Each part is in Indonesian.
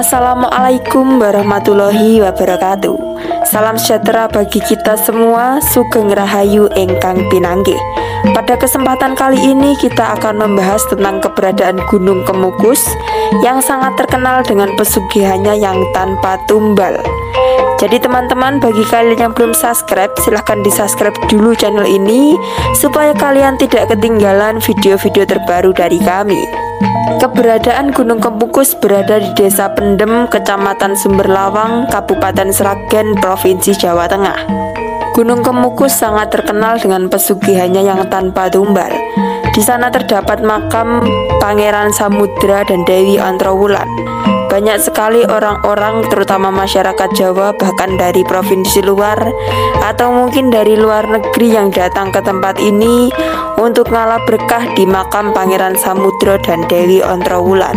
Assalamualaikum warahmatullahi wabarakatuh. Salam sejahtera bagi kita semua, sugeng rahayu ingkang pinanggih. Pada kesempatan kali ini kita akan membahas tentang keberadaan Gunung Kemukus yang sangat terkenal dengan pesugihannya yang tanpa tumbal. Jadi teman-teman, bagi kalian yang belum subscribe, silahkan di subscribe dulu channel ini supaya kalian tidak ketinggalan video-video terbaru dari kami. Keberadaan Gunung Kemukus berada di Desa Pendem, Kecamatan Sumberlawang, Kabupaten Sragen, Provinsi Jawa Tengah. Gunung Kemukus sangat terkenal dengan pesugihannya yang tanpa tumbal. Di sana terdapat makam Pangeran Samudra dan Dewi Ontrowulan. Banyak sekali orang-orang, terutama masyarakat Jawa, bahkan dari provinsi luar atau mungkin dari luar negeri yang datang ke tempat ini untuk ngalah berkah di makam Pangeran Samudra dan Dewi Ontrowulan.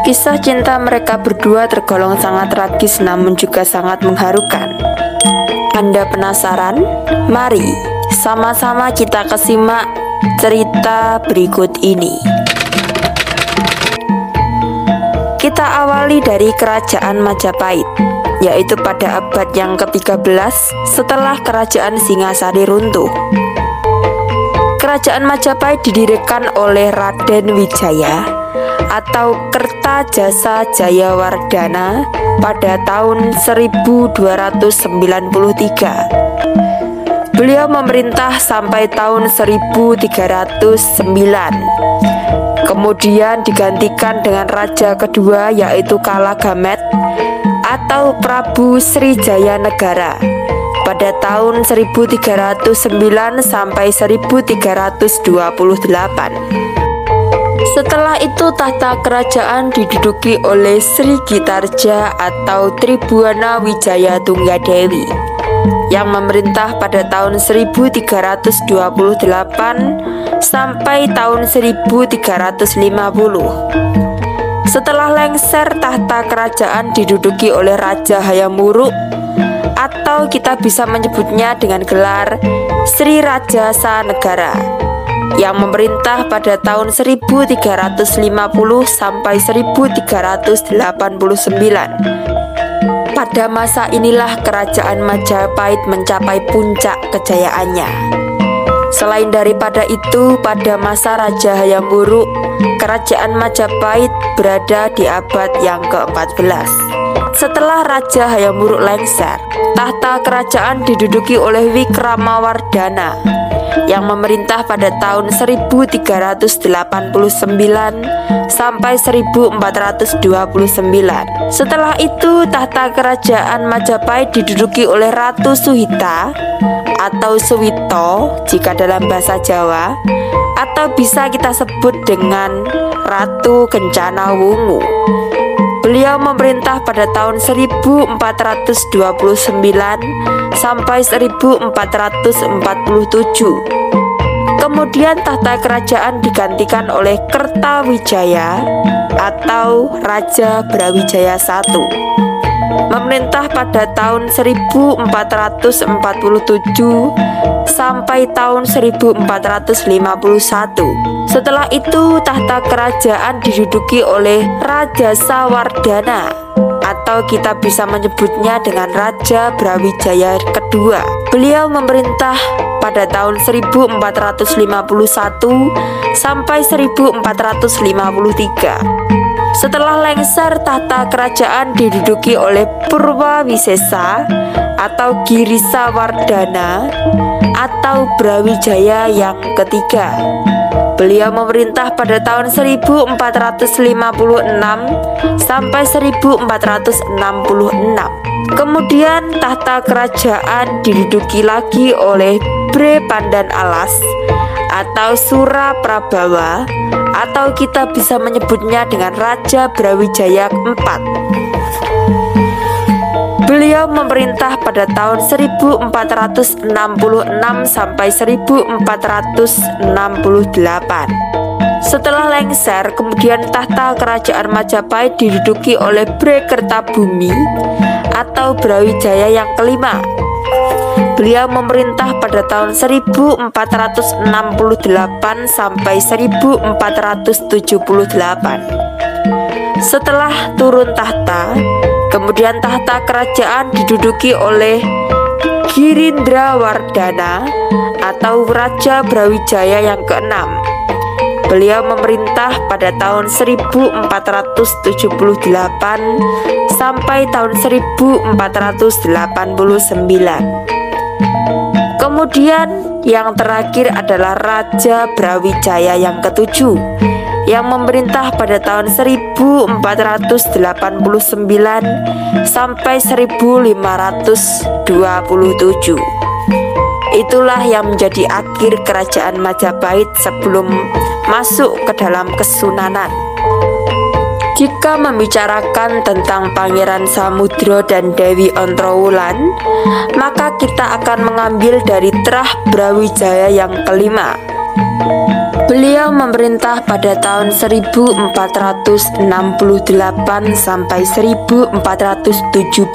Kisah cinta mereka berdua tergolong sangat tragis namun juga sangat mengharukan. Anda penasaran? Mari sama-sama kita kesimak cerita berikut ini. Kita awali dari Kerajaan Majapahit, yaitu pada abad yang ke-13 setelah Kerajaan Singasari runtuh. Kerajaan Majapahit didirikan oleh Raden Wijaya atau Kertajasa Jayawardhana pada tahun 1293. Beliau memerintah sampai tahun 1309. Kemudian digantikan dengan raja kedua, yaitu Kalagamet atau Prabu Srijaya Negara pada tahun 1309 sampai 1328. Setelah itu tahta kerajaan diduduki oleh Sri Gitarja atau Tribhuwana Wijaya Tunggadewi yang memerintah pada tahun 1328 sampai tahun 1350. Setelah lengser, tahta kerajaan diduduki oleh Raja Hayam Wuruk atau kita bisa menyebutnya dengan gelar Sri Rajasa Negara yang memerintah pada tahun 1350 sampai 1389. Pada masa inilah Kerajaan Majapahit mencapai puncak kejayaannya. Selain daripada itu, pada masa Raja Hayam Wuruk, Kerajaan Majapahit berada di abad yang ke-14. Setelah Raja Hayam Wuruk lengser, tahta kerajaan diduduki oleh Wikramawardhana yang memerintah pada tahun 1389 sampai 1429. Setelah itu tahta kerajaan Majapahit diduduki oleh Ratu Suhita atau Suwito jika dalam bahasa Jawa, atau bisa kita sebut dengan Ratu Kencana Wungu. Beliau memerintah pada tahun 1429 sampai 1447. Kemudian tahta kerajaan digantikan oleh Kertawijaya atau Raja Brawijaya I, memerintah pada tahun 1447 sampai tahun 1451. Setelah itu tahta kerajaan diduduki oleh Rajasa Wardhana atau kita bisa menyebutnya dengan Raja Brawijaya II. Beliau memerintah pada tahun 1451 sampai 1453. Setelah lengser, tahta kerajaan diduduki oleh Purwawisesa atau Girisa Wardhana atau Brawijaya yang ketiga. Beliau memerintah pada tahun 1456 sampai 1466. Kemudian tahta kerajaan diduduki lagi oleh Bre Pandan Alas atau Suraprabawa atau kita bisa menyebutnya dengan Raja Brawijaya IV. Beliau memerintah pada tahun 1466 sampai 1468. Setelah lengser, kemudian tahta kerajaan Majapahit diduduki oleh Bre Kertabumi atau Brawijaya yang kelima. Beliau memerintah pada tahun 1468 sampai 1478. Setelah turun tahta, kemudian tahta kerajaan diduduki oleh Girindrawardhana atau Raja Brawijaya yang keenam. Beliau memerintah pada tahun 1478 sampai tahun 1489. Kemudian yang terakhir adalah Raja Brawijaya yang ketujuh, yang memerintah pada tahun 1489 sampai 1527. Itulah yang menjadi akhir kerajaan Majapahit sebelum masuk ke dalam Kesunanan. Jika membicarakan tentang Pangeran Samudro dan Dewi Ontrowulan, maka kita akan mengambil dari Trah Brawijaya yang kelima. Beliau memerintah pada tahun 1468 sampai 1479.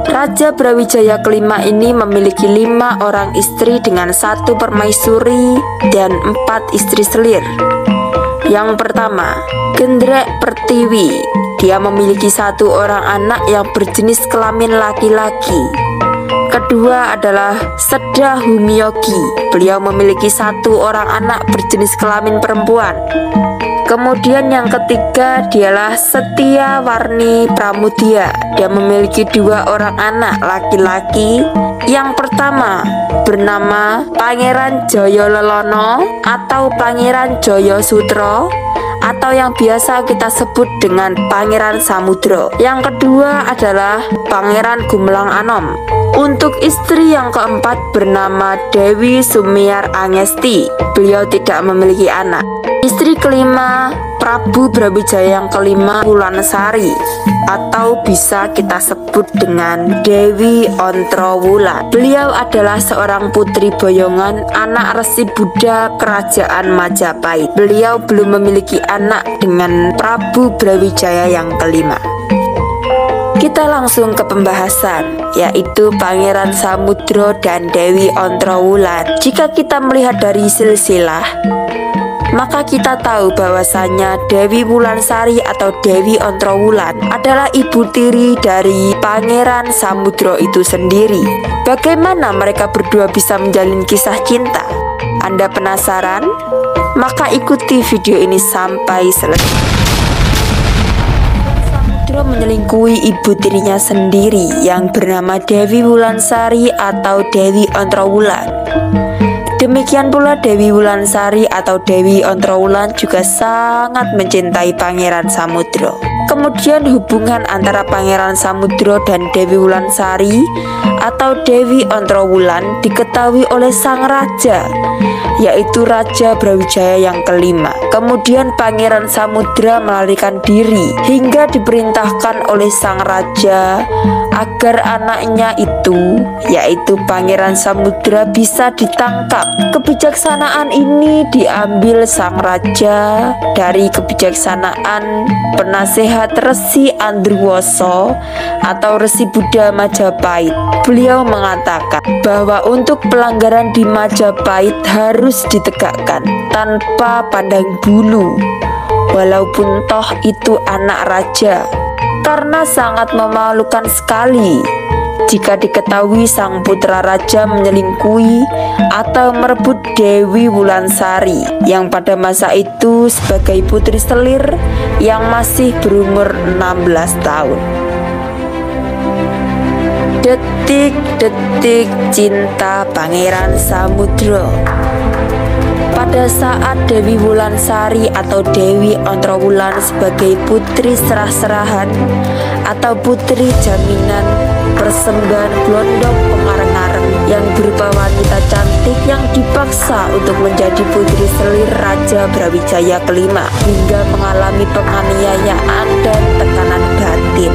Raja Brawijaya kelima ini memiliki 5 orang istri dengan 1 permaisuri dan 4 istri selir. Yang pertama, Gendrek Pertiwi. Dia memiliki 1 orang anak yang berjenis kelamin laki-laki. Kedua adalah Seda Humiogi. Beliau memiliki 1 orang anak berjenis kelamin perempuan. Kemudian yang ketiga dialah Setia Warni Pramudia. Dia memiliki 2 orang anak laki-laki. Yang pertama bernama Pangeran Jayalelono atau Pangeran Jayasutro, atau yang biasa kita sebut dengan Pangeran Samudro. Yang kedua adalah Pangeran Gumelang Anom. Untuk istri yang keempat bernama Dewi Sumiar Angesti. Beliau tidak memiliki anak. Istri kelima Prabu Brawijaya yang kelima Wulansari, atau bisa kita sebut dengan Dewi Ontrowulan. Beliau adalah seorang putri boyongan anak Resi Buddha Kerajaan Majapahit. Beliau belum memiliki anak dengan Prabu Brawijaya yang kelima. Kita langsung ke pembahasan, yaitu Pangeran Samudro dan Dewi Ontrowulan. Jika kita melihat dari silsilah, maka kita tahu bahwasanya Dewi Wulansari atau Dewi Ontrowulan adalah ibu tiri dari Pangeran Samudro itu sendiri. Bagaimana mereka berdua bisa menjalin kisah cinta? Anda penasaran? Maka ikuti video ini sampai selesai. Samudro menyelingkuhi ibu tirinya sendiri yang bernama Dewi Wulansari atau Dewi Ontrowulan. Demikian pula Dewi Wulansari atau Dewi Ontrowulan juga sangat mencintai Pangeran Samudro. Kemudian hubungan antara Pangeran Samudro dan Dewi Wulansari atau Dewi Ontrowulan diketahui oleh sang raja, yaitu Raja Brawijaya yang kelima. Kemudian Pangeran Samudra melarikan diri hingga diperintahkan oleh sang raja agar anaknya itu, yaitu Pangeran Samudra, bisa ditangkap. Kebijaksanaan ini diambil sang raja dari kebijaksanaan penasehat Resi Andruwoso atau Resi Buddha Majapahit. Beliau mengatakan bahwa untuk pelanggaran di Majapahit harus ditegakkan tanpa pandang bulu, walaupun toh itu anak raja, karena sangat memalukan sekali jika diketahui sang putra raja menyelingkuhi atau merebut Dewi Wulansari yang pada masa itu sebagai putri selir yang masih berumur 16 tahun. Detik-detik cinta Pangeran Samudro. Pada saat Dewi Wulansari atau Dewi Ontrowulan sebagai putri serah-serahan atau putri jaminan persembahan Glondok Pengareng-areng yang berupa wanita cantik yang dipaksa untuk menjadi putri selir Raja Brawijaya kelima hingga mengalami penganiayaan dan tekanan batin.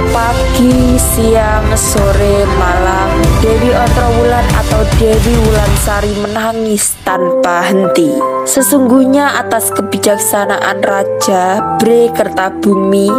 Pagi, siang, sore, malam, Dewi Ontrowulan atau Dewi Wulansari menangis tanpa henti. Sesungguhnya atas kebijaksanaan Raja Bre Kertabumi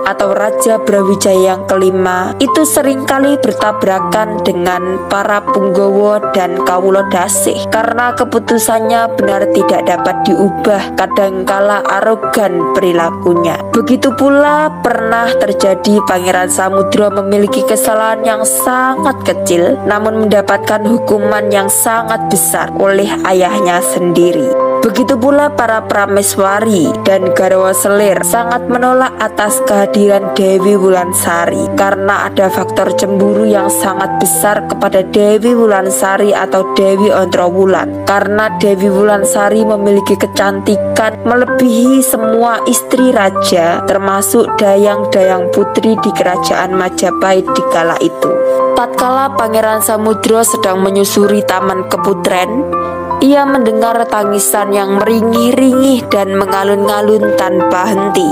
atau Raja Brawijaya yang kelima itu seringkali bertabrakan dengan para punggawa dan kawula dasih karena keputusannya benar tidak dapat diubah, kadangkala arogan perilakunya. Begitu pula pernah terjadi Pangeran Samudro memiliki kesalahan yang sangat kecil namun mendapatkan hukuman yang sangat besar oleh ayahnya sendiri. Begitu pula para prameswari dan garwa selir sangat menolak atas kehadiran Dewi Wulansari karena ada faktor cemburu yang sangat besar kepada Dewi Wulansari atau Dewi Ontrowulan, karena Dewi Wulansari memiliki kecantikan melebihi semua istri raja termasuk dayang-dayang putri di kerajaan Majapahit di kala itu. Tatkala Pangeran Samudro sedang menyusuri Taman Keputren, ia mendengar tangisan yang meringih-ringih dan mengalun-alun tanpa henti.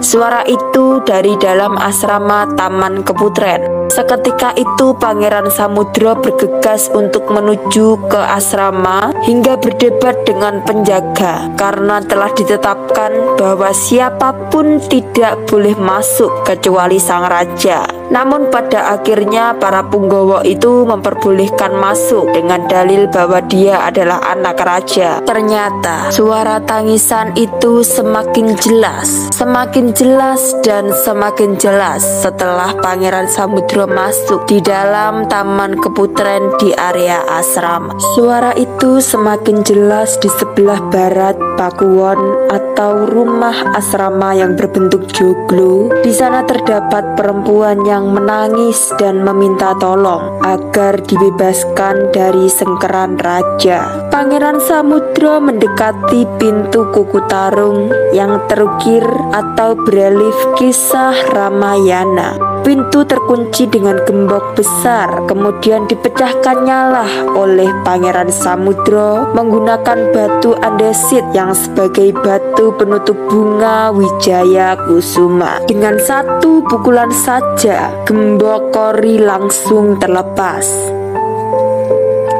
Suara itu dari dalam asrama Taman Keputren. Seketika itu Pangeran Samudro bergegas untuk menuju ke asrama hingga berdebat dengan penjaga karena telah ditetapkan bahwa siapapun tidak boleh masuk kecuali sang raja. Namun pada akhirnya para punggawa itu memperbolehkan masuk dengan dalil bahwa dia adalah anak raja. Ternyata suara tangisan itu semakin jelas dan semakin jelas setelah Pangeran Samudro masuk di dalam Taman Keputren di area asrama. Suara itu semakin jelas di sebelah barat Pakuwon atau rumah asrama yang berbentuk joglo. Di sana terdapat perempuan yang menangis dan meminta tolong agar dibebaskan dari sengkeran raja. Pangeran Samudro mendekati pintu Kuku Tarung yang terukir atau berelief kisah Ramayana. Pintu terkunci dengan gembok besar, kemudian dipecahkannya lah oleh Pangeran Samudro menggunakan batu andesit yang sebagai batu penutup bunga Wijaya Kusuma. Dengan satu pukulan saja, gembok kori langsung terlepas.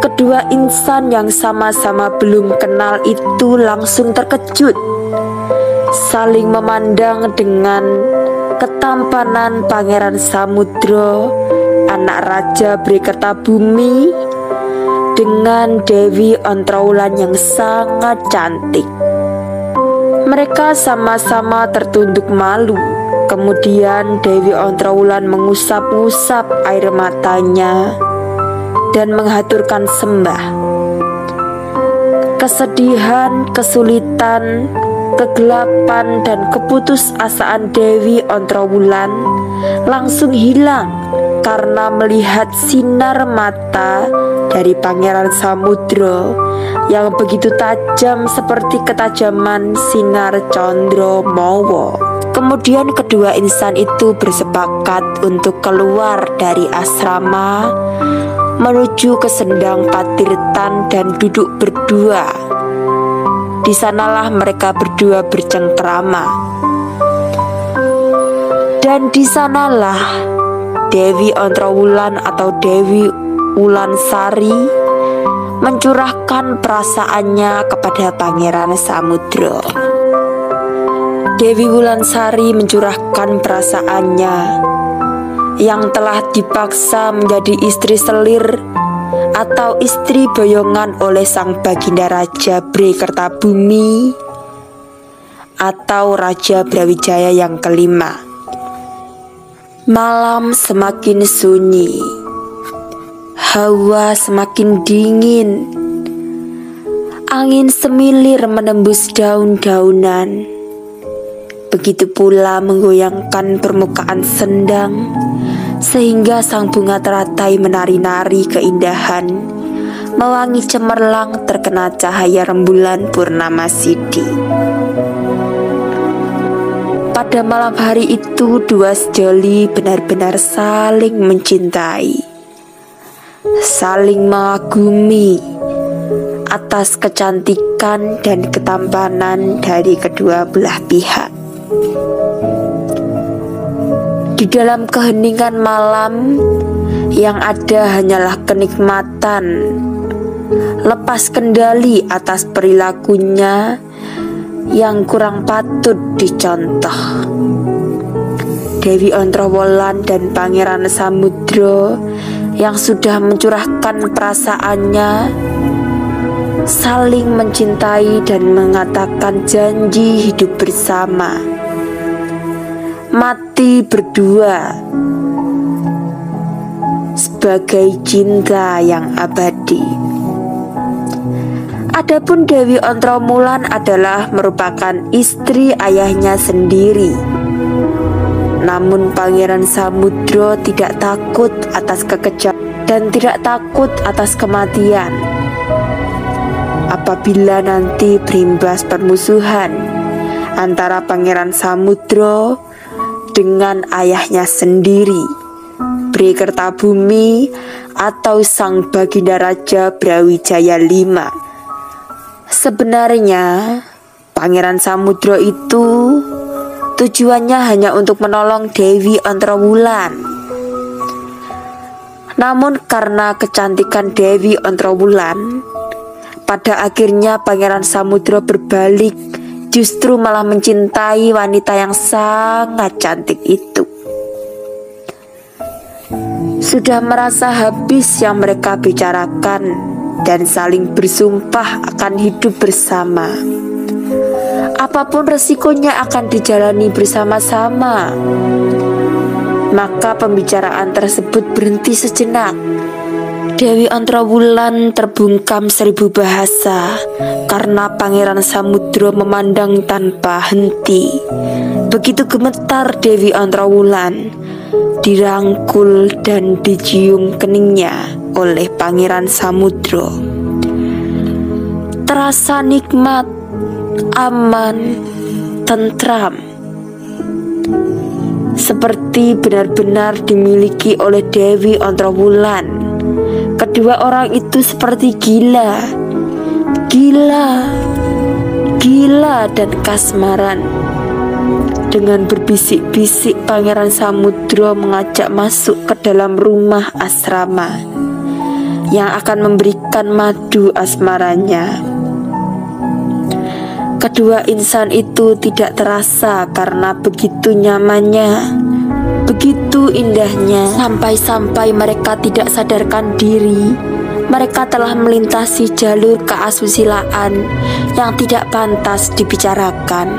Kedua insan yang sama-sama belum kenal itu langsung terkejut, saling memandang dengan ketampanan Pangeran Samudro, anak Raja Bhrekertabumi, dengan Dewi Ontrowulan yang sangat cantik. Mereka sama-sama tertunduk malu. Kemudian Dewi Ontrowulan mengusap-ngusap air matanya dan menghaturkan sembah. Kesedihan, kesulitan, kegelapan dan keputusasaan Dewi Ontrowulan langsung hilang karena melihat sinar mata dari Pangeran Samudro yang begitu tajam seperti ketajaman sinar Condro Mowo. Kemudian kedua insan itu bersepakat untuk keluar dari asrama menuju ke Sendang Patirtan dan duduk berdua. Di sanalah mereka berdua bercengkrama. Dan di sanalah Dewi Ontrowulan atau Dewi Wulansari mencurahkan perasaannya kepada Pangeran Samudro. Dewi Wulansari mencurahkan perasaannya yang telah dipaksa menjadi istri selir atau istri boyongan oleh sang Baginda Raja Bhrekertabumi atau Raja Brawijaya yang kelima. Malam semakin sunyi, hawa semakin dingin, angin semilir menembus daun-daunan. Begitu pula menggoyangkan permukaan sendang, sehingga sang bunga teratai menari-nari keindahan, mewangi cemerlang terkena cahaya rembulan purnama sidi. Pada malam hari itu dua sejoli benar-benar saling mencintai, saling mengagumi atas kecantikan dan ketampanan dari kedua belah pihak. Di dalam keheningan malam yang ada hanyalah kenikmatan, lepas kendali atas perilakunya yang kurang patut dicontoh. Dewi Ontrowulan dan Pangeran Samudro yang sudah mencurahkan perasaannya, saling mencintai dan mengatakan janji hidup bersama, mati berdua sebagai cinta yang abadi. Adapun Dewi Ontrowulan adalah merupakan istri ayahnya sendiri. Namun Pangeran Samudro tidak takut atas kekejaman dan tidak takut atas kematian. Apabila nanti berimbas permusuhan antara Pangeran Samudro dengan ayahnya sendiri, Bri Kertabumi atau Sang Baginda Raja Brawijaya V. Sebenarnya Pangeran Samudro itu tujuannya hanya untuk menolong Dewi Ontrowulan. Namun karena kecantikan Dewi Ontrowulan, pada akhirnya Pangeran Samudro berbalik, justru malah mencintai wanita yang sangat cantik itu. Sudah merasa habis yang mereka bicarakan dan saling bersumpah akan hidup bersama. Apapun resikonya akan dijalani bersama-sama. Maka pembicaraan tersebut berhenti sejenak. Dewi Ontrowulan terbungkam 1000 bahasa karena Pangeran Samudro memandang tanpa henti. Begitu gemetar Dewi Ontrowulan, dirangkul dan dicium keningnya oleh Pangeran Samudro. Terasa nikmat, aman, tentram, seperti benar-benar dimiliki oleh Dewi Ontrowulan. Kedua orang itu seperti gila dan kasmaran. Dengan berbisik-bisik Pangeran Samudro mengajak masuk ke dalam rumah asrama yang akan memberikan madu asmaranya. Kedua insan itu tidak terasa karena begitu nyamannya, begitu indahnya, sampai-sampai mereka tidak sadarkan diri. Mereka telah melintasi jalur keasusilaan yang tidak pantas dibicarakan.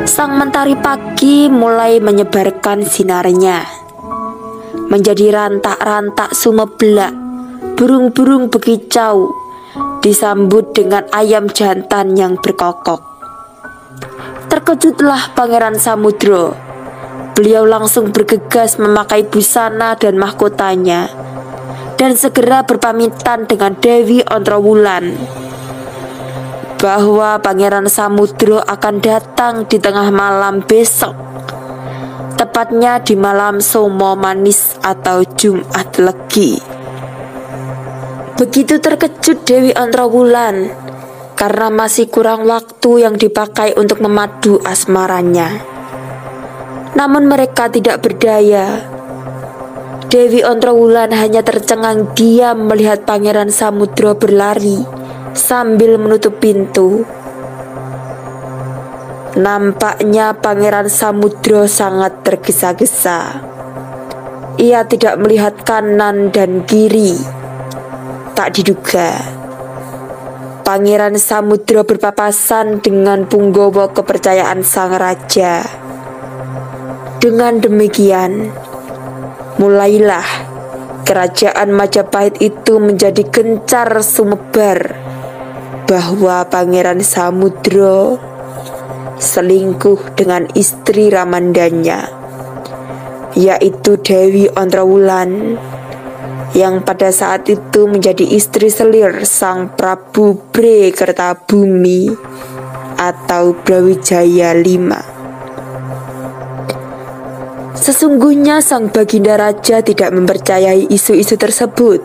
Sang mentari pagi mulai menyebarkan sinarnya. Menjadi rantak-rantak sumeblak, burung-burung bekicau disambut dengan ayam jantan yang berkokok. Terkejutlah Pangeran Samudro. Beliau langsung bergegas memakai busana dan mahkotanya dan segera berpamitan dengan Dewi Ontrowulan bahwa Pangeran Samudro akan datang di tengah malam besok, tepatnya di malam Somo Manis atau Jumat Legi. Begitu terkejut Dewi Ontrowulan karena masih kurang waktu yang dipakai untuk memadu asmaranya. Namun mereka tidak berdaya. Dewi Ontrowulan hanya tercengang diam melihat Pangeran Samudro berlari sambil menutup pintu. Nampaknya Pangeran Samudro sangat tergesa-gesa. Ia tidak melihat kanan dan kiri. Tak diduga, Pangeran Samudro berpapasan dengan punggawa kepercayaan sang raja. Dengan demikian, mulailah kerajaan Majapahit itu menjadi gencar sumebar bahwa Pangeran Samudro selingkuh dengan istri ramandannya, yaitu Dewi Ontrowulan, yang pada saat itu menjadi istri selir Sang Prabu Bri Kertabumi atau Brawijaya V. Sesungguhnya Sang Baginda Raja tidak mempercayai isu-isu tersebut,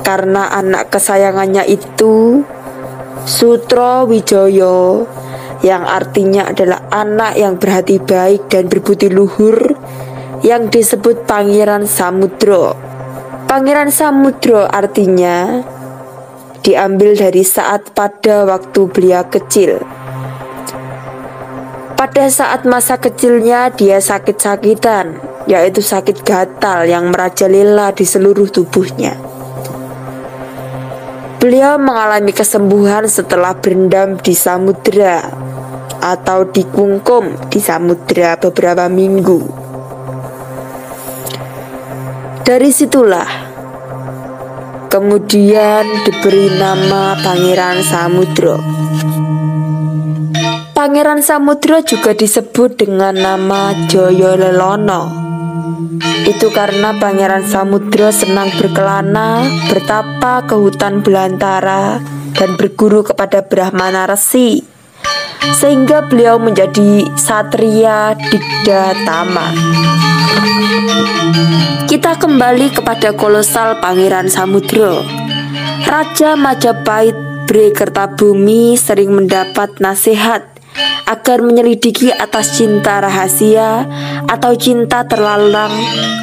karena anak kesayangannya itu, Sutro Wijoyo, yang artinya adalah anak yang berhati baik dan berbudi luhur, yang disebut Pangeran Samudro. Pangeran Samudro artinya diambil dari saat pada waktu beliau kecil. Pada saat masa kecilnya dia sakit-sakitan, yaitu sakit gatal yang merajalela di seluruh tubuhnya. Beliau mengalami kesembuhan setelah berendam di samudera atau dikungkum di samudera beberapa minggu. Dari situlah kemudian diberi nama Pangeran Samudro. Pangeran Samudro juga disebut dengan nama Jayalelono. Itu karena Pangeran Samudro senang berkelana, bertapa ke hutan belantara, dan berguru kepada Brahmana Resi, sehingga beliau menjadi satria Digdatama. Kita kembali kepada kolosal Pangeran Samudro. Raja Majapahit Bre Kertabumi sering mendapat nasihat agar menyelidiki atas cinta rahasia atau cinta terlarang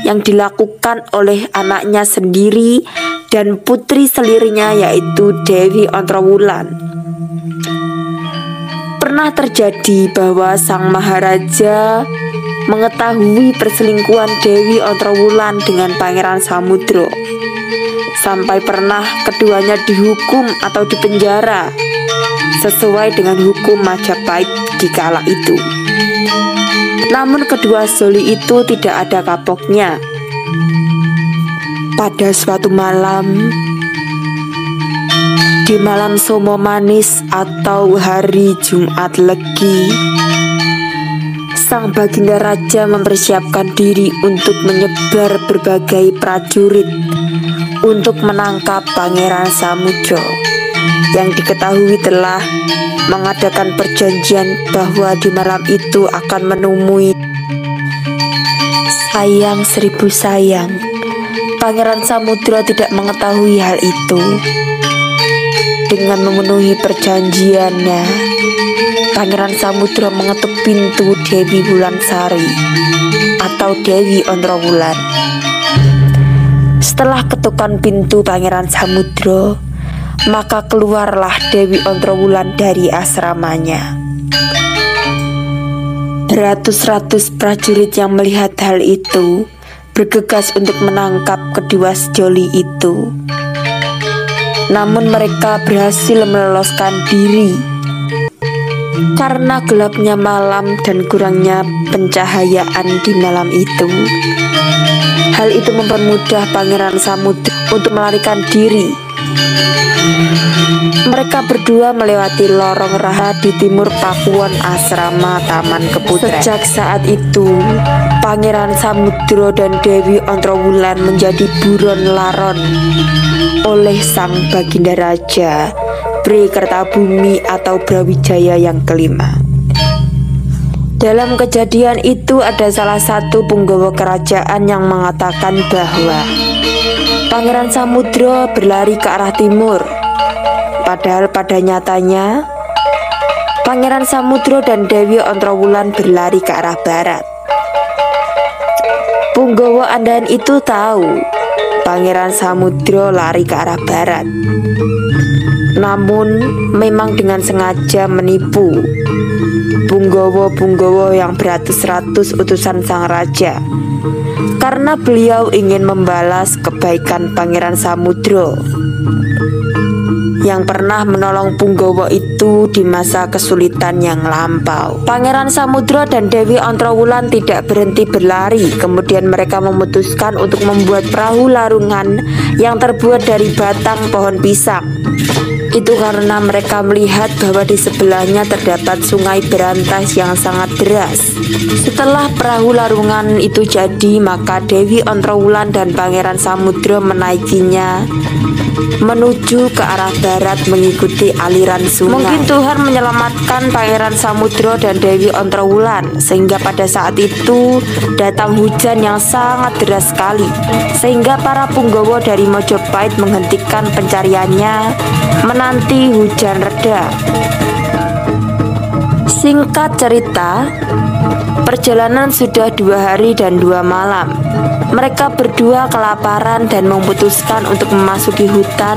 yang dilakukan oleh anaknya sendiri dan putri selirnya, yaitu Dewi Ontrowulan. Pernah terjadi bahwa sang maharaja mengetahui perselingkuhan Dewi Ontrowulan dengan Pangeran Samudro, sampai pernah keduanya dihukum atau dipenjara sesuai dengan hukum Majapahit di kala itu. Namun kedua zoli itu tidak ada kapoknya. Pada suatu malam, di malam Somo Manis atau hari Jumat Legi, sang Baginda Raja mempersiapkan diri untuk menyebar berbagai prajurit untuk menangkap Pangeran Samudro, yang diketahui telah mengadakan perjanjian bahwa di malam itu akan menemui. Sayang seribu sayang, Pangeran Samudro tidak mengetahui hal itu. Dengan memenuhi perjanjiannya, Pangeran Samudro mengetuk pintu Dewi Wulansari atau Dewi Ontrowulan. Setelah ketukan pintu Pangeran Samudro, maka keluarlah Dewi Ontrowulan dari asramanya. Beratus-ratus prajurit yang melihat hal itu bergegas untuk menangkap kedua sejoli itu. Namun mereka berhasil meloloskan diri. Karena gelapnya malam dan kurangnya pencahayaan di malam itu, hal itu mempermudah Pangeran Samudro untuk melarikan diri. Mereka berdua melewati lorong raha di timur Pakuwon asrama Taman Keputra. Sejak saat itu, Pangeran Samudro dan Dewi Ontrowulan menjadi buron laron oleh sang Baginda Raja Bre Kertabumi atau Brawijaya yang kelima. Dalam kejadian itu ada salah satu punggawa kerajaan yang mengatakan bahwa Pangeran Samudro berlari ke arah timur, padahal pada nyatanya Pangeran Samudro dan Dewi Ontrowulan berlari ke arah barat. Punggawa andahan itu tahu Pangeran Samudro lari ke arah barat, namun memang dengan sengaja menipu punggawa-punggawa yang beratus-ratus utusan sang raja, karena beliau ingin membalas kebaikan Pangeran Samudro yang pernah menolong punggawa itu di masa kesulitan yang lampau. Pangeran Samudro dan Dewi Ontrowulan tidak berhenti berlari. Kemudian mereka memutuskan untuk membuat perahu larungan yang terbuat dari batang pohon pisang. Itu karena mereka melihat bahwa di sebelahnya terdapat sungai berantas yang sangat deras. Setelah perahu larungan itu jadi, maka Dewi Ontrowulan dan Pangeran Samudro menaikinya menuju ke arah barat mengikuti aliran sungai. Mungkin Tuhan menyelamatkan Pangeran Samudro dan Dewi Ontrowulan, sehingga pada saat itu datang hujan yang sangat deras sekali, sehingga para punggawa dari Majapahit menghentikan pencariannya menanti hujan reda. Singkat cerita, perjalanan sudah 2 hari dan 2 malam. Mereka berdua kelaparan dan memutuskan untuk memasuki hutan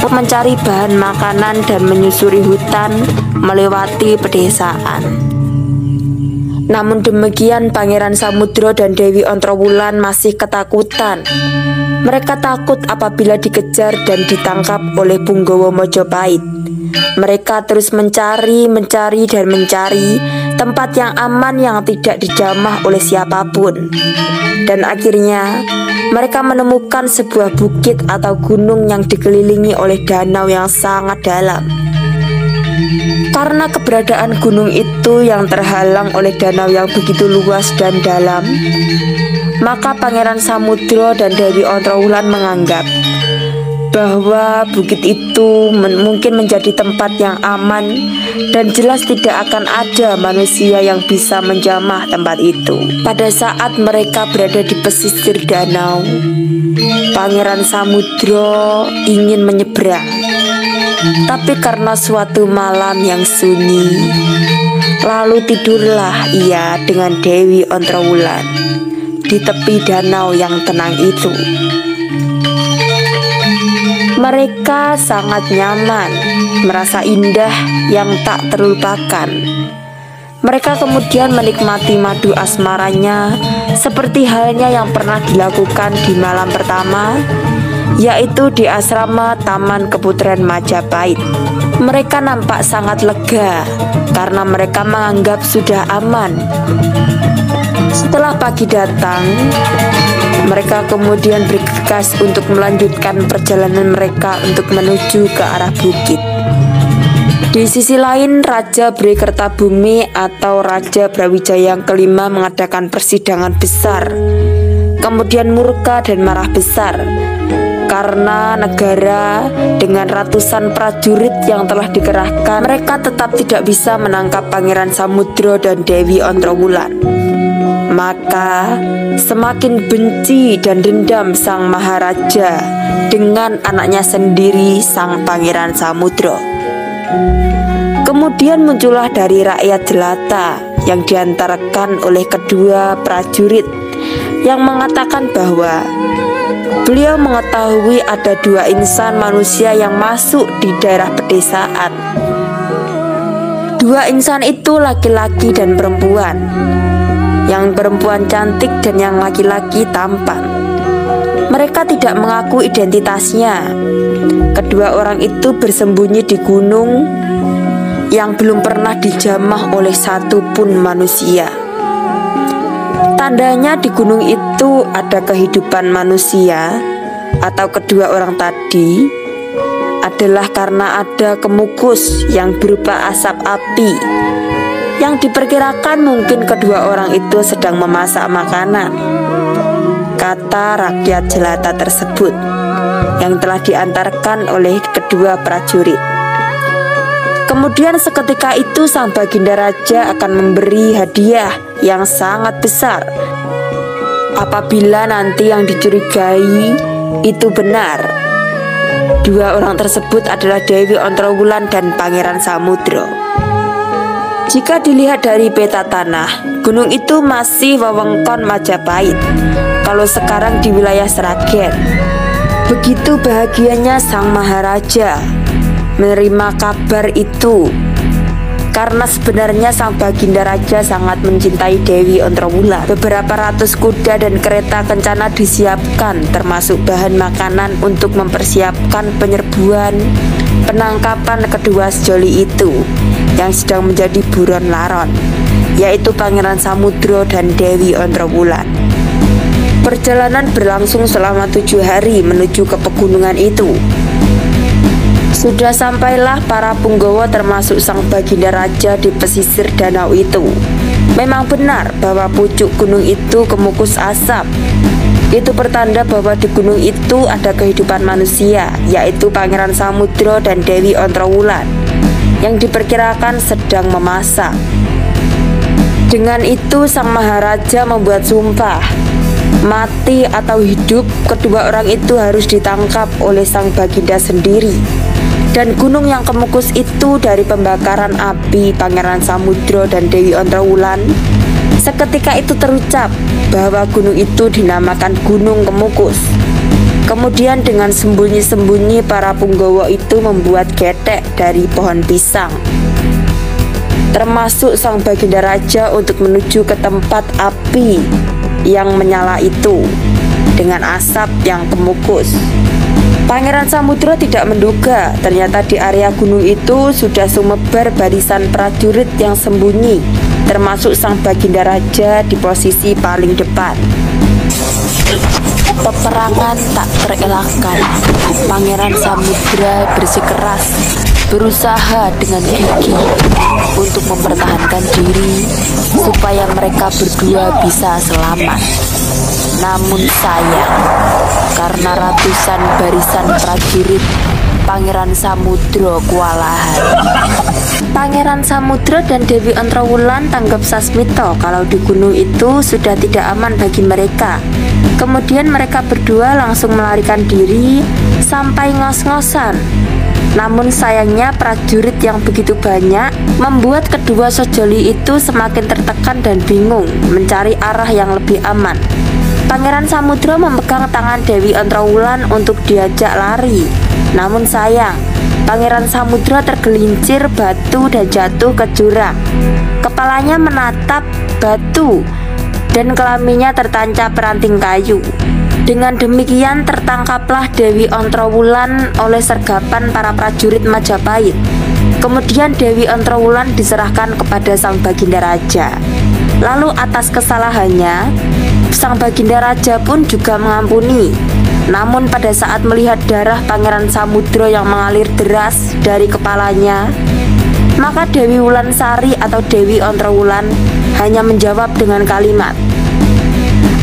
untuk mencari bahan makanan dan menyusuri hutan melewati pedesaan. Namun demikian Pangeran Samudro dan Dewi Ontrowulan masih ketakutan. Mereka takut apabila dikejar dan ditangkap oleh Punggawa Mojopahit. Mereka terus mencari tempat yang aman yang tidak dijamah oleh siapapun. Dan akhirnya mereka menemukan sebuah bukit atau gunung yang dikelilingi oleh danau yang sangat dalam. Karena keberadaan gunung itu yang terhalang oleh danau yang begitu luas dan dalam, maka Pangeran Samudro dan Dewi Ontrowulan menganggap bahwa bukit itu mungkin menjadi tempat yang aman dan jelas tidak akan ada manusia yang bisa menjamah tempat itu. Pada saat mereka berada di pesisir danau, Pangeran Samudro ingin menyeberang. Tapi karena suatu malam yang sunyi, lalu tidurlah ia dengan Dewi Ontrowulan di tepi danau yang tenang itu. Mereka sangat nyaman, merasa indah yang tak terlupakan. Mereka kemudian menikmati madu asmaranya seperti halnya yang pernah dilakukan di malam pertama, yaitu di asrama Taman Keputren Majapahit. Mereka nampak sangat lega karena mereka menganggap sudah aman. Setelah pagi datang, mereka kemudian bergegas untuk melanjutkan perjalanan mereka untuk menuju ke arah bukit. Di sisi lain, Raja Bhre-Kertabumi atau Raja Brawijaya yang kelima mengadakan persidangan besar. Kemudian murka dan marah besar karena negara dengan ratusan prajurit yang telah dikerahkan, mereka tetap tidak bisa menangkap Pangeran Samudro dan Dewi Ontrowulan. Maka semakin benci dan dendam sang Maharaja dengan anaknya sendiri, sang Pangeran Samudro. Kemudian muncullah dari rakyat jelata yang diantarkan oleh kedua prajurit yang mengatakan bahwa beliau mengetahui ada dua insan manusia yang masuk di daerah pedesaan. Dua insan itu laki-laki dan perempuan. Yang perempuan cantik dan yang laki-laki tampan. Mereka tidak mengaku identitasnya. Kedua orang itu bersembunyi di gunung yang belum pernah dijamah oleh satu pun manusia. Tandanya di gunung itu ada kehidupan manusia atau kedua orang tadi adalah karena ada kemukus yang berupa asap api yang diperkirakan mungkin kedua orang itu sedang memasak makanan, kata rakyat jelata tersebut yang telah diantarkan oleh kedua prajurit. Kemudian seketika itu sang Baginda Raja akan memberi hadiah yang sangat besar apabila nanti yang dicurigai itu benar. Dua orang tersebut adalah Dewi Ontrowulan dan Pangeran Samudro. Jika dilihat dari peta tanah, gunung itu masih wewengkon Majapahit, kalau sekarang di wilayah Sragen. Begitu bahagianya sang Maharaja menerima kabar itu, karena sebenarnya sang Baginda Raja sangat mencintai Dewi Ontrowulan. Beberapa ratus kuda dan kereta kencana disiapkan, termasuk bahan makanan untuk mempersiapkan penyerbuan penangkapan kedua sejoli itu yang sedang menjadi buron laron, yaitu Pangeran Samudro dan Dewi Ontrowulan. Perjalanan berlangsung selama 7 hari menuju ke pegunungan itu. Sudah sampailah para punggawa termasuk sang Baginda Raja di pesisir danau itu. Memang benar bahwa pucuk gunung itu kemukus asap. Itu pertanda bahwa di gunung itu ada kehidupan manusia, yaitu Pangeran Samudro dan Dewi Ontrowulan yang diperkirakan sedang memasak. Dengan itu sang Maharaja membuat sumpah, mati atau hidup kedua orang itu harus ditangkap oleh sang Baginda sendiri. Dan gunung yang kemukus itu dari pembakaran api Pangeran Samudro dan Dewi Ontrowulan, seketika itu terucap bahwa gunung itu dinamakan Gunung Kemukus. Kemudian dengan sembunyi-sembunyi para punggawa itu membuat getek dari pohon pisang. termasuk sang Baginda Raja untuk menuju ke tempat api yang menyala itu dengan asap yang kemukus. Pangeran Samudro tidak menduga ternyata di area gunung itu sudah sumebar barisan prajurit yang sembunyi, termasuk sang Baginda Raja di posisi paling depan. Peperangan tak terelakkan. Pangeran Samudra bersikeras, berusaha dengan gigih untuk mempertahankan diri supaya mereka berdua bisa selamat. Namun sayang, karena ratusan barisan prajurit, Pangeran Samudro kewalahan. Pangeran Samudro dan Dewi Ontrowulan tanggap sasmito kalau di gunung itu sudah tidak aman bagi mereka. Kemudian mereka berdua langsung melarikan diri sampai ngos-ngosan. Namun sayangnya prajurit yang begitu banyak membuat kedua sejoli itu semakin tertekan dan bingung mencari arah yang lebih aman. Pangeran Samudro memegang tangan Dewi Ontrowulan untuk diajak lari. Namun sayang, Pangeran Samudro tergelincir batu dan jatuh ke jurang. Kepalanya menatap batu dan kelaminnya tertancap ranting kayu. Dengan demikian tertangkaplah Dewi Ontrowulan oleh sergapan para prajurit Majapahit. Kemudian Dewi Ontrowulan diserahkan kepada sang Baginda Raja. Lalu atas kesalahannya, sang Baginda Raja pun juga mengampuni. Namun pada saat melihat darah Pangeran Samudro yang mengalir deras dari kepalanya, maka Dewi Wulansari atau Dewi Ontrowulan hanya menjawab dengan kalimat,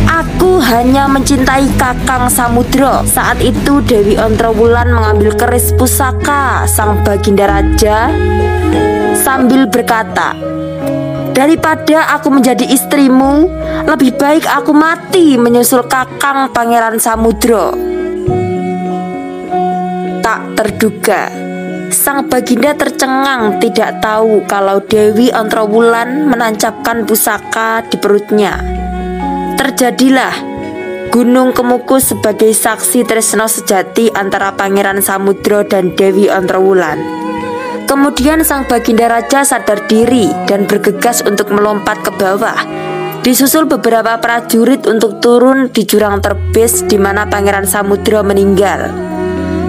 "Aku hanya mencintai Kakang Samudro." Saat itu Dewi Ontrowulan mengambil keris pusaka sang Baginda Raja sambil berkata, "Daripada aku menjadi istrimu, lebih baik aku mati menyusul Kakang Pangeran Samudro." Tak terduga, sang Baginda tercengang tidak tahu kalau Dewi Ontrowulan menancapkan pusaka di perutnya. Terjadilah Gunung Kemukus sebagai saksi tresno sejati antara Pangeran Samudro dan Dewi Ontrowulan. Kemudian sang Baginda Raja sadar diri dan bergegas untuk melompat ke bawah. Disusul beberapa prajurit untuk turun di jurang terbes di mana Pangeran Samudro meninggal.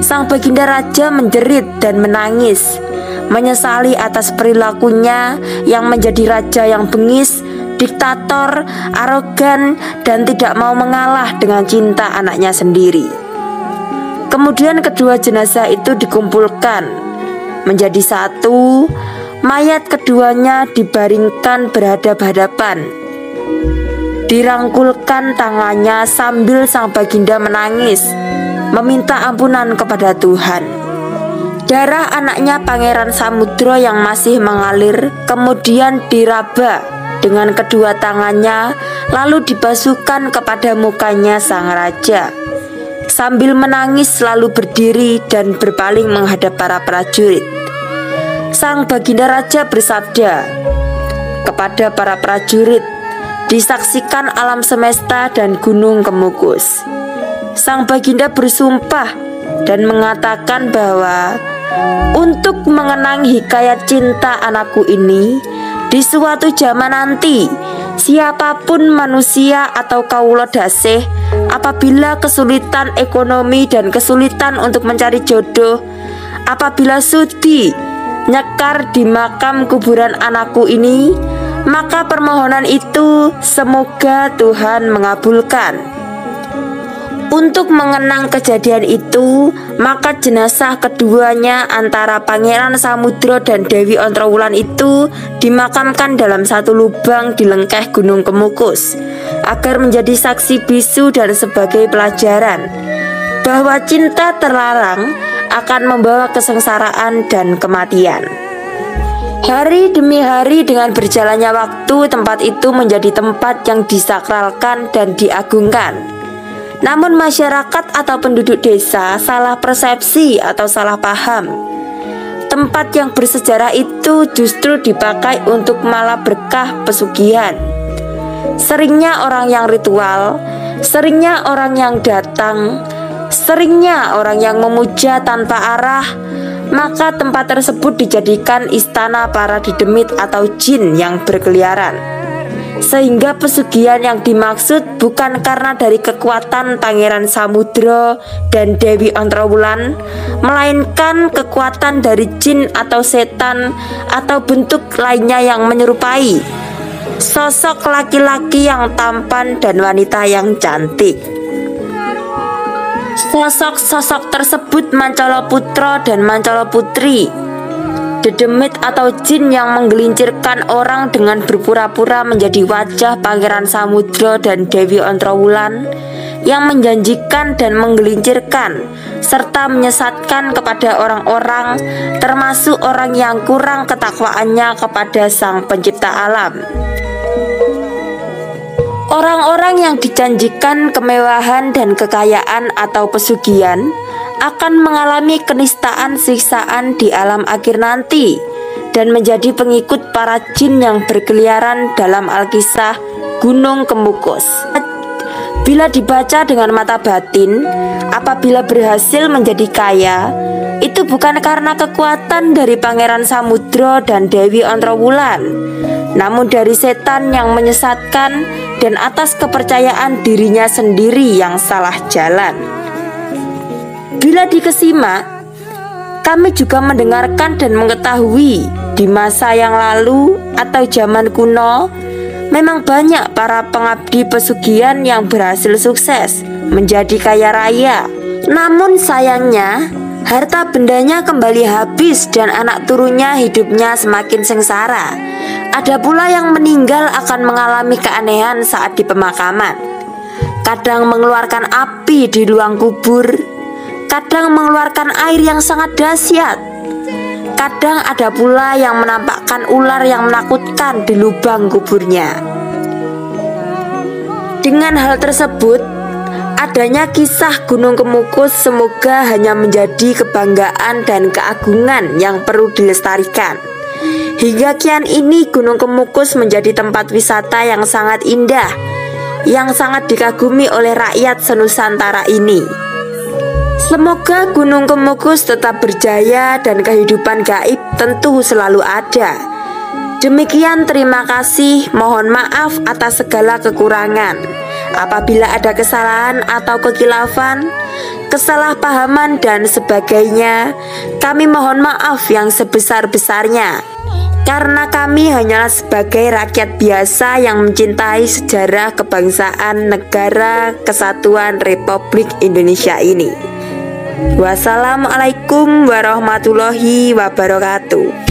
Sang Baginda Raja menjerit dan menangis, menyesali atas perilakunya yang menjadi raja yang bengis, diktator, arogan, dan tidak mau mengalah dengan cinta anaknya sendiri. Kemudian kedua jenazah itu dikumpulkan menjadi satu. Mayat keduanya dibaringkan berhadap-hadapan. Dirangkulkan tangannya sambil sang Baginda menangis, meminta ampunan kepada Tuhan. Darah anaknya Pangeran Samudro yang masih mengalir kemudian diraba dengan kedua tangannya, lalu dibasuhkan kepada mukanya sang raja. Sambil menangis lalu berdiri dan berpaling menghadap para prajurit. Sang Baginda Raja bersabda kepada para prajurit, "Disaksikan alam semesta dan Gunung Kemukus." Sang Baginda bersumpah dan mengatakan bahwa untuk mengenang hikayat cinta anakku ini, di suatu zaman nanti, siapapun manusia atau kawula dasih, apabila kesulitan ekonomi dan kesulitan untuk mencari jodoh, apabila sudi nyekar di makam kuburan anakku ini, maka permohonan itu semoga Tuhan mengabulkan. Untuk mengenang kejadian itu, maka jenazah keduanya antara Pangeran Samudro dan Dewi Ontrowulan itu dimakamkan dalam satu lubang di lengkeh Gunung Kemukus, agar menjadi saksi bisu dan sebagai pelajaran bahwa cinta terlarang akan membawa kesengsaraan dan kematian. Hari demi hari dengan berjalannya waktu, tempat itu menjadi tempat yang disakralkan dan diagungkan. Namun masyarakat atau penduduk desa salah persepsi atau salah paham. Tempat yang bersejarah itu justru dipakai untuk malah berkah pesugihan. Seringnya orang yang ritual, seringnya orang yang datang, seringnya orang yang memuja tanpa arah, maka tempat tersebut dijadikan istana para didemit atau jin yang berkeliaran. Sehingga pesugihan yang dimaksud bukan karena dari kekuatan Pangeran Samudro dan Dewi Ontrowulan, melainkan kekuatan dari jin atau setan atau bentuk lainnya yang menyerupai sosok laki-laki yang tampan dan wanita yang cantik. Sosok-sosok tersebut Mancala Putra dan Mancala Putri, dedemit atau jin yang menggelincirkan orang dengan berpura-pura menjadi wajah Pangeran Samudro dan Dewi Ontrowulan, yang menjanjikan dan menggelincirkan serta menyesatkan kepada orang-orang, termasuk orang yang kurang ketakwaannya kepada Sang Pencipta alam. Orang-orang yang dijanjikan kemewahan dan kekayaan atau pesugihan akan mengalami kenistaan siksaan di alam akhir nanti dan menjadi pengikut para jin yang berkeliaran dalam Alkisah Gunung Kemukus. Bila dibaca dengan mata batin, apabila berhasil menjadi kaya, itu bukan karena kekuatan dari Pangeran Samudro dan Dewi Ontrowulan, namun dari setan yang menyesatkan dan atas kepercayaan dirinya sendiri yang salah jalan. Bila dikesimak, kami juga mendengarkan dan mengetahui di masa yang lalu atau zaman kuno, memang banyak para pengabdi pesugihan yang berhasil sukses menjadi kaya raya. Namun sayangnya, harta bendanya kembali habis dan anak turunnya hidupnya semakin sengsara. Ada pula yang meninggal akan mengalami keanehan saat di pemakaman. Kadang mengeluarkan api di ruang kubur, kadang mengeluarkan air yang sangat dahsyat. Kadang ada pula yang menampakkan ular yang menakutkan di lubang kuburnya. Dengan hal tersebut, adanya kisah Gunung Kemukus semoga hanya menjadi kebanggaan dan keagungan yang perlu dilestarikan. Hingga kian ini Gunung Kemukus menjadi tempat wisata yang sangat indah, yang sangat dikagumi oleh rakyat senusantara ini. Semoga Gunung Kemukus tetap berjaya dan kehidupan gaib tentu selalu ada. Demikian, terima kasih, mohon maaf atas segala kekurangan. Apabila ada kesalahan atau kekilafan, kesalahpahaman dan sebagainya, kami mohon maaf yang sebesar-besarnya. Karena kami hanyalah sebagai rakyat biasa yang mencintai sejarah kebangsaan negara kesatuan Republik Indonesia ini. Wassalamualaikum warahmatullahi wabarakatuh.